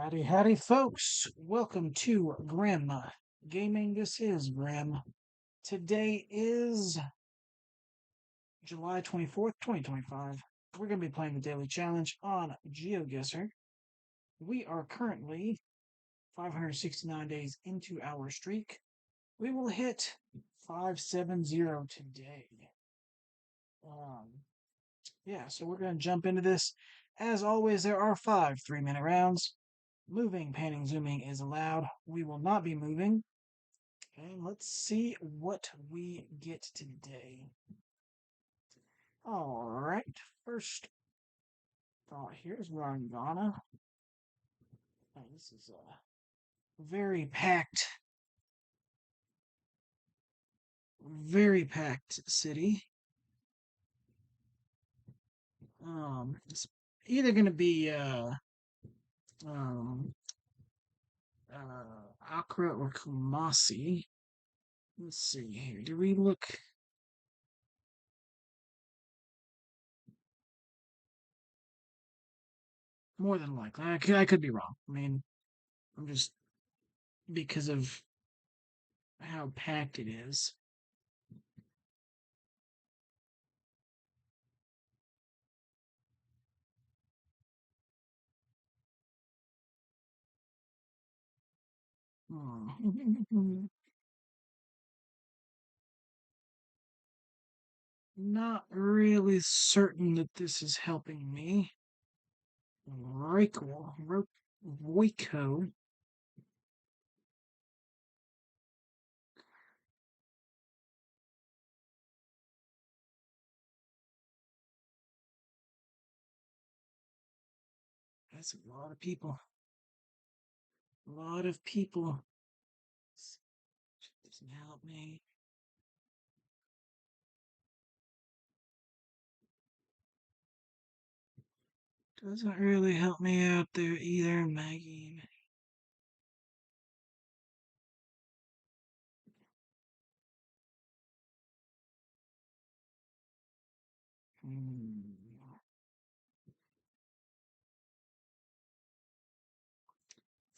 Howdy, howdy, folks. Welcome to Grim Gaming. This is Grim. Today is July 24th, 2025. We're going to be playing the daily challenge on GeoGuessr. We are currently 569 days into our streak. We will hit 570 today. Um, so we're going to jump into this. As always, there are 5 3-minute rounds. Moving, panning, zooming is allowed. We will not be moving. And let's see what we get today. Alright, first thought here is we're in Ghana. This is a very packed city. It's either going to be um, Accra or Kumasi. Let's see here. Do we look? More than likely. I could be wrong. I mean, I'm just because of how packed it is. Not really certain that this is helping me. Roico. That's a lot of people. A lot of people. Doesn't help me. Doesn't really help me out there either, Maggie.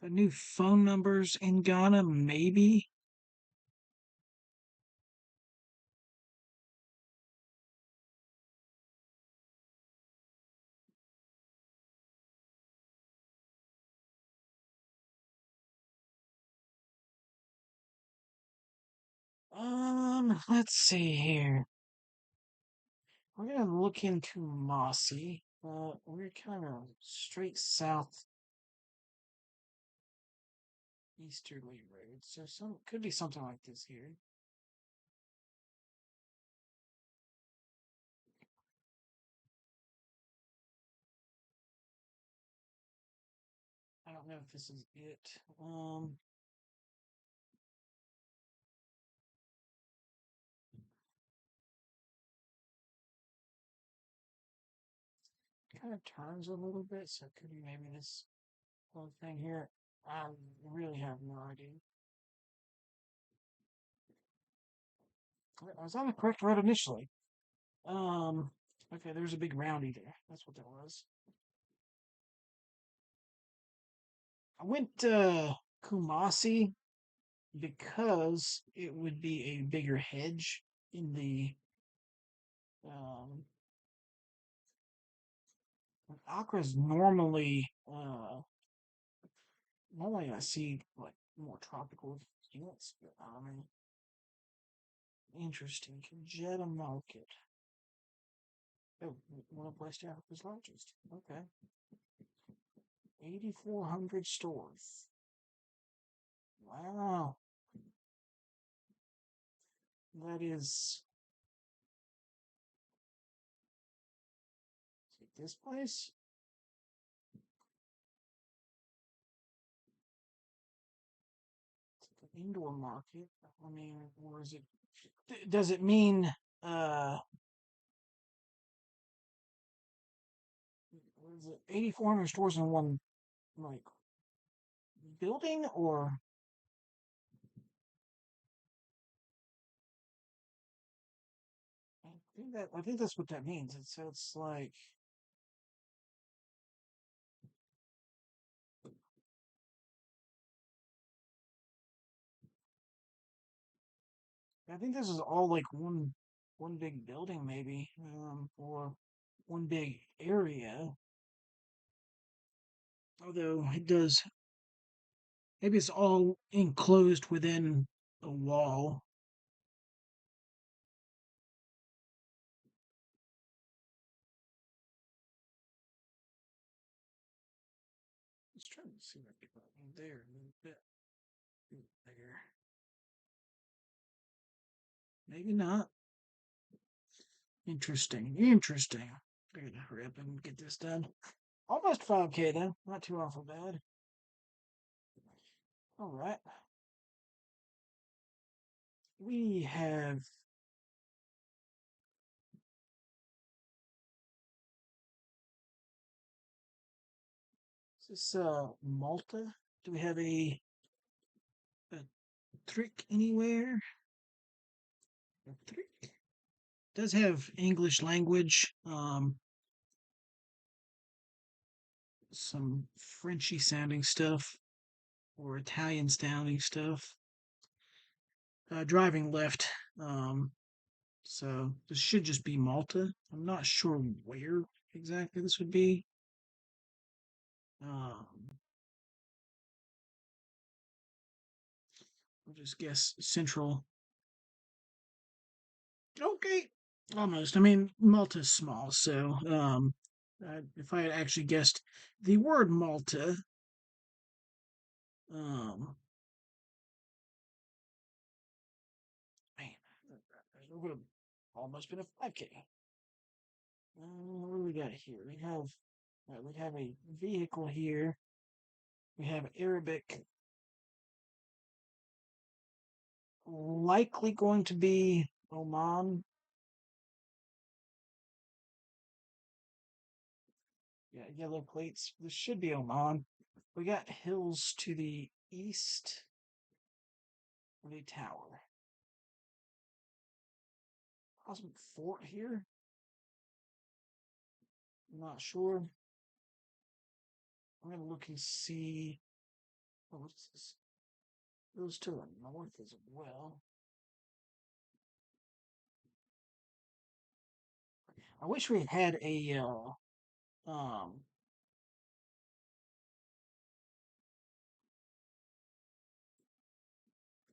The new phone numbers in Ghana, maybe. Let's see here. We're gonna look into Mossy. We're kind of straight south easterly road, so some could be something like this here. I don't know if this is it. Kind of turns a little bit, so it could be maybe this whole thing here. I really have no idea. I was on the correct road initially. Okay, there's a big roundy there. That's what that was. I went to Kumasi because it would be a bigger hedge in the um Accra's normally I see like more tropical units, but I mean interesting. Kajeta Market. Oh, one of West Africa's largest. Okay. 8,400 stores. Wow. That is this place? It's like an indoor market. I mean, or is it does it mean what is it 8,400 stores in one like building or I think that's what that means. It's like I think this is all like one big building, maybe, or one big area. Although it does, maybe it's all enclosed within a wall. Let's try to see if I can put it there a little bit bigger. Maybe not. Interesting. Interesting. I gotta hurry up and get this done. Almost 5K though. Not too awful bad. All right. We have is this Malta? Do we have a trick anywhere? A trick? Does have English language, some Frenchy sounding stuff or Italian sounding stuff. Driving left. Um, so this should just be Malta. I'm not sure where exactly this would be. Um, I'll just guess central. Okay, almost. I mean, Malta's small, so if I had actually guessed the word Malta, um, man, it would have almost been a 5K. What do we got here? We have a vehicle here. We have Arabic, likely going to be Oman. Yeah, yellow plates. This should be Oman. We got hills to the east of a tower. Possible fort here. I'm not sure. I'm gonna look and see. Oh, what's this? It goes to the north as well. I wish we had a um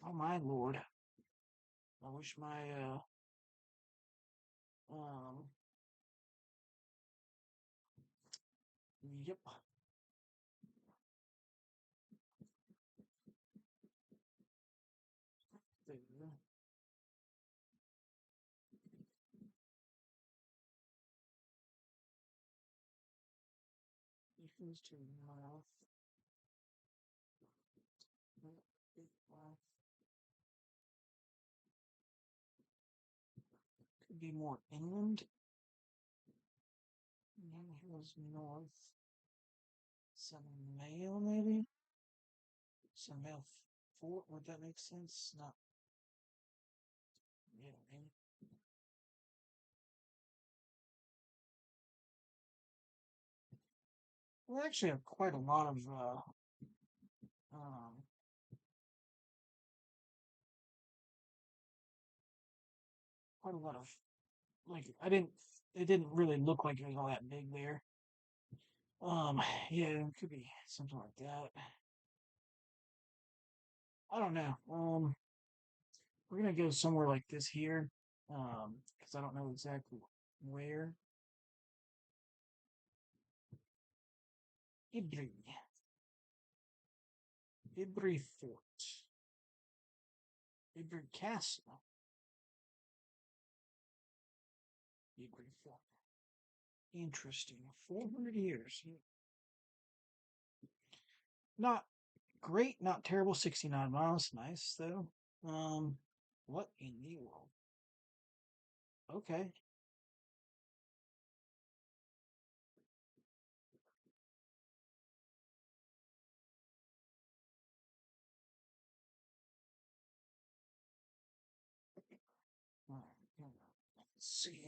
oh my lord. I wish my um yep. There. It goes to north. Could be more inland. And then here's north. Some mail maybe? Some mail fort, would that make sense? Not really. We actually have quite a lot of um quite a lot of like I didn't it didn't really look like it was all that big there. Yeah, it could be something like that. I don't know. We're gonna go somewhere like this here. Because I don't know exactly where. Ibri. Ibri Fort. Ibri Castle. Ibri Fort. Interesting. 400 years. Not great, not terrible. 69 miles. Nice though. Um, what in the world? Okay. Let's see.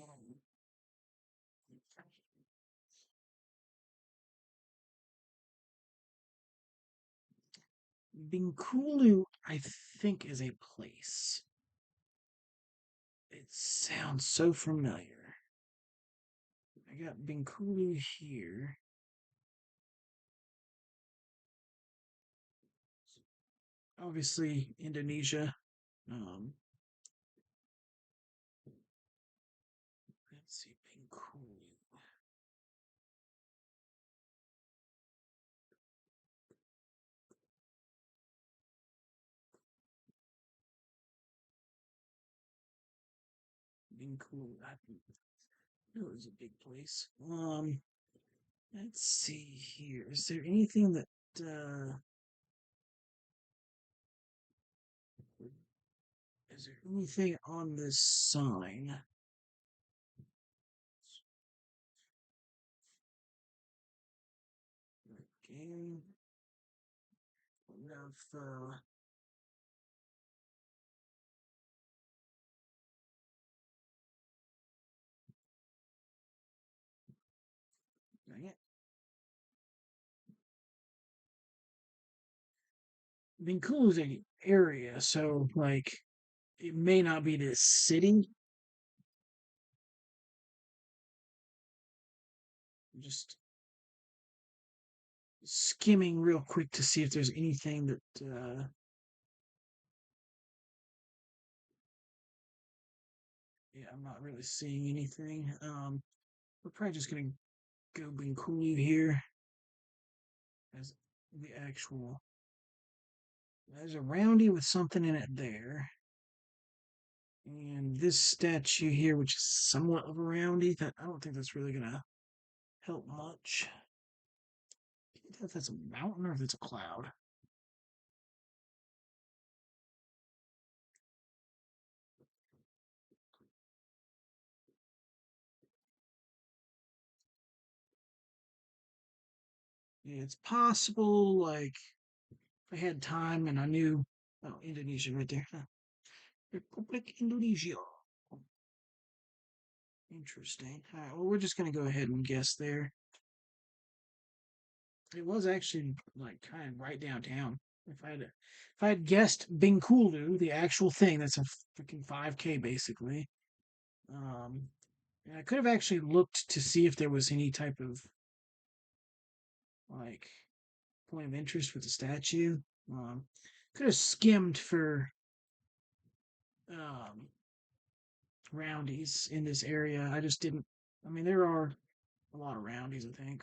Bengkulu, I think, is a place. It sounds so familiar. I got Bengkulu here. Obviously, Indonesia. Um, let's see, Bengkulu. Bengkulu. I know it was a big place. Let's see here. Is there anything that is there anything on this sign? Game of dang it. Bengkulu's an area, so like it may not be this city. Just skimming real quick to see if there's anything that yeah, I'm not really seeing anything. We're probably just gonna go Bengkulu here as the actual. There's a roundy with something in it there. And this statue here, which is somewhat of a roundy, that I don't think that's really gonna help much. Can't tell if that's a mountain or if it's a cloud. Yeah, it's possible, like, if I had time and I knew, oh, Indonesia right there. Huh. Republic Indonesia. Interesting. All right, well, we're just gonna go ahead and guess there. It was actually like kind of right downtown. If I had guessed Bengkulu, the actual thing, that's a freaking 5K basically. Um, and I could have actually looked to see if there was any type of like point of interest with the statue. Um, could have skimmed for um, roundies in this area. I just didn't. I mean, there are a lot of roundies, I think,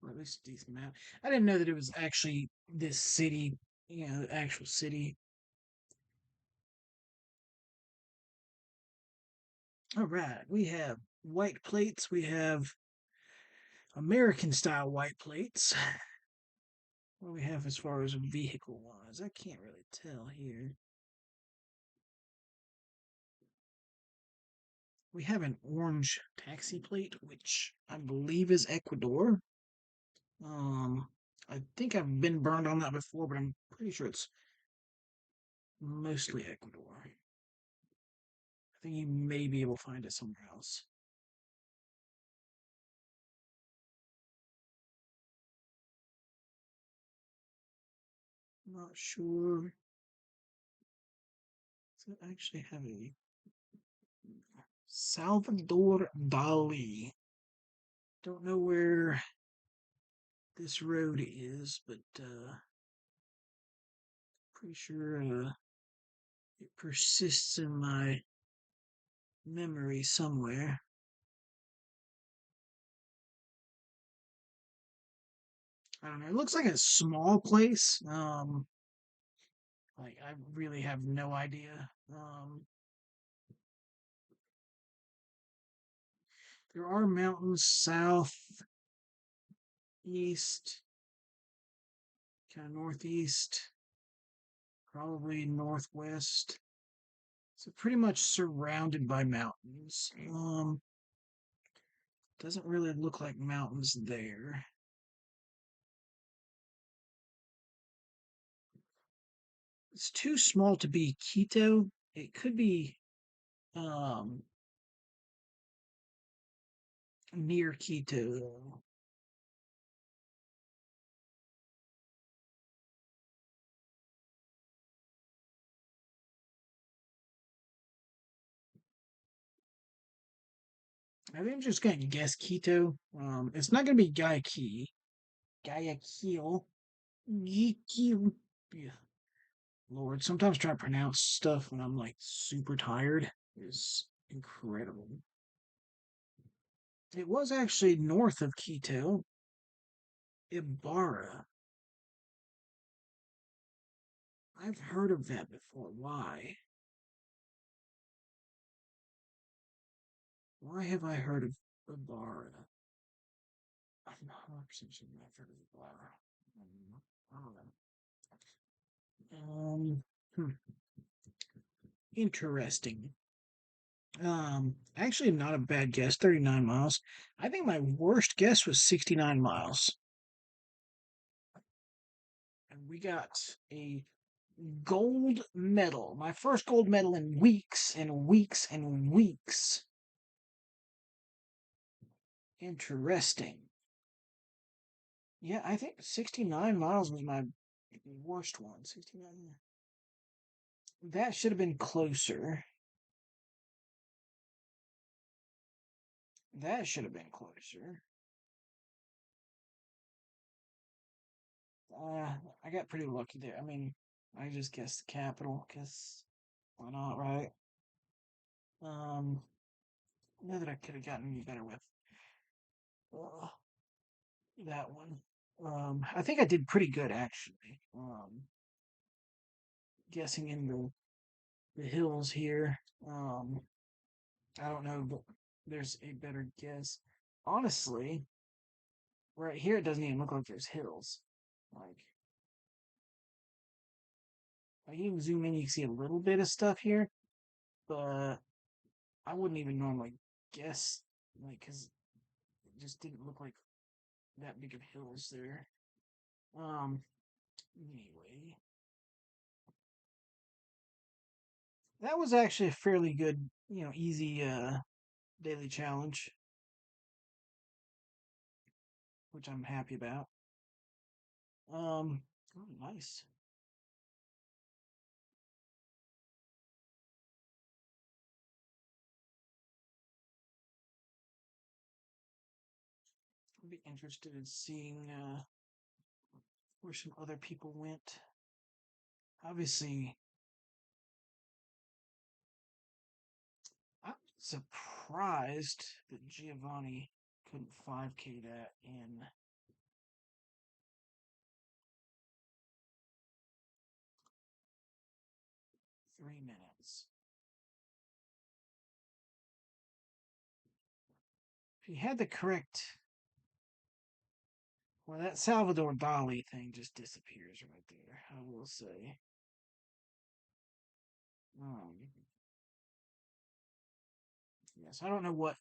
or at least a decent amount. I didn't know that it was actually this city, the actual city. All right, we have white plates. We have American style white plates. What do we have as far as vehicle wise? I can't really tell here. We have an orange taxi plate, which I believe is Ecuador. Um, I think I've been burned on that before, but I'm pretty sure it's mostly Ecuador. I think you may be able to find it somewhere else. Not sure. Does it actually have a Salvador Dali? Don't know where this road is, but pretty sure it persists in my memory somewhere. I don't know. It looks like a small place. Like I really have no idea. There are mountains south, east, kind of northeast, probably northwest. So pretty much surrounded by mountains. Doesn't really look like mountains there. It's too small to be Quito. It could be um near Quito though. I think I'm just gonna guess Quito. It's not gonna be Guayaquil. Guayaquil. Guayaquil. Yeah. Lord, sometimes trying to pronounce stuff when I'm like super tired is incredible. It was actually north of Quito. Ibarra. I've heard of that before. Why? Why have I heard of Ibarra? I'm not 100% sure I've heard of Ibarra. I don't know. Hmm, interesting. Actually, not a bad guess. 39 miles. I think my worst guess was 69 miles. And we got a gold medal. My first gold medal in weeks and weeks and weeks. Interesting. Yeah, I think 69 miles was my worst one. 69. That should have been closer. That should have been closer. I got pretty lucky there. I mean, I just guessed the capital because why not, right? Um, know that I could have gotten any better with uh, that one. I think I did pretty good actually. Guessing in the hills here. Um, I don't know, but there's a better guess. Honestly, right here it doesn't even look like there's hills. Like, I can even zoom in, you can see a little bit of stuff here, but I wouldn't even normally guess, like, because it just didn't look like that big of hills there. Um, anyway, that was actually a fairly good, easy daily challenge, which I'm happy about. Oh, nice. I'd be interested in seeing where some other people went. Obviously, I'm surprised that Giovanni couldn't 5K that in 3 minutes. If he had the correct, well, that Salvador Dali thing just disappears right there. I will say. Um, yes, I don't know what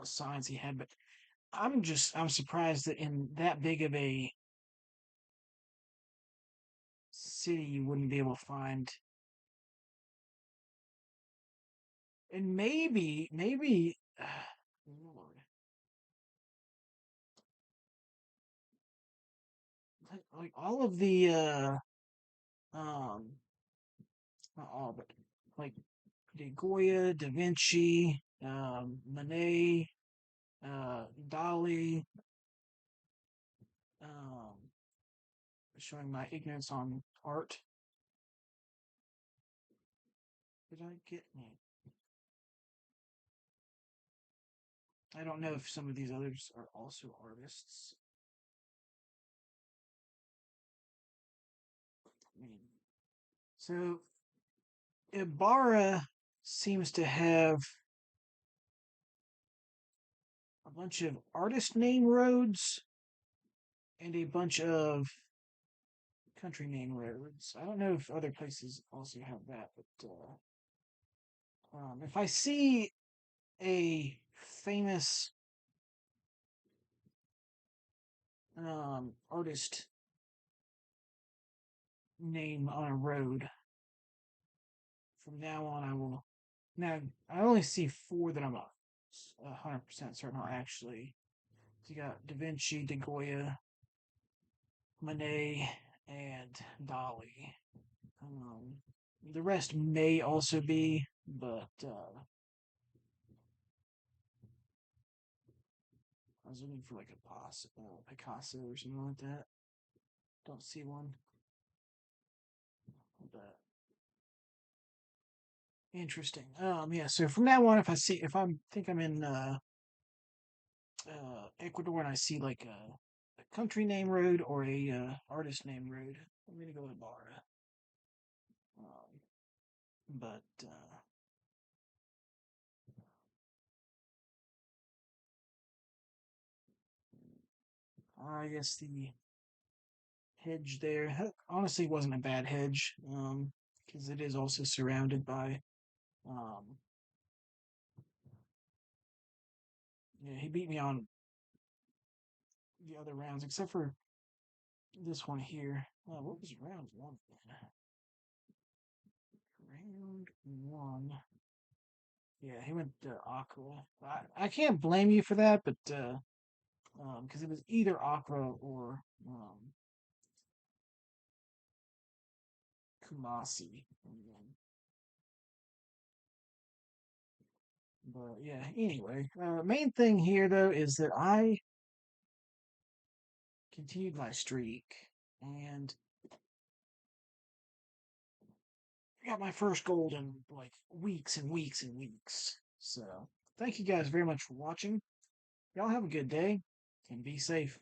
signs he had, but I'm surprised that in that big of a city you wouldn't be able to find. And maybe, Lord, like all of the um not all, but like De Goya, Da Vinci, Monet, Dali, um, showing my ignorance on art. Did I get me? I don't know if some of these others are also artists. I mean, so Ibarra seems to have a bunch of artist name roads and a bunch of country name roads. I don't know if other places also have that, but if I see a famous artist name on a road, from now on I will. Now I only see four that I'm 100% certain are actually. So you got Da Vinci, De Goya, Monet, and Dali. Um, the rest may also be, but was looking for like a Picasso or something like that. Don't see one. But interesting. Yeah. So from now on, if I think I'm in Ecuador and I see like a country name road or a artist name road, I'm gonna go with Barra. But I guess the hedge there honestly wasn't a bad hedge, because it is also surrounded by um, yeah, he beat me on the other rounds except for this one here. What was round one? Round one. Yeah, he went Aqua. I can't blame you for that, but because it was either Aqua or Kumasi. But yeah, anyway, main thing here though is that I continued my streak and I got my first gold in like weeks and weeks and weeks. So thank you guys very much for watching. Y'all have a good day and be safe.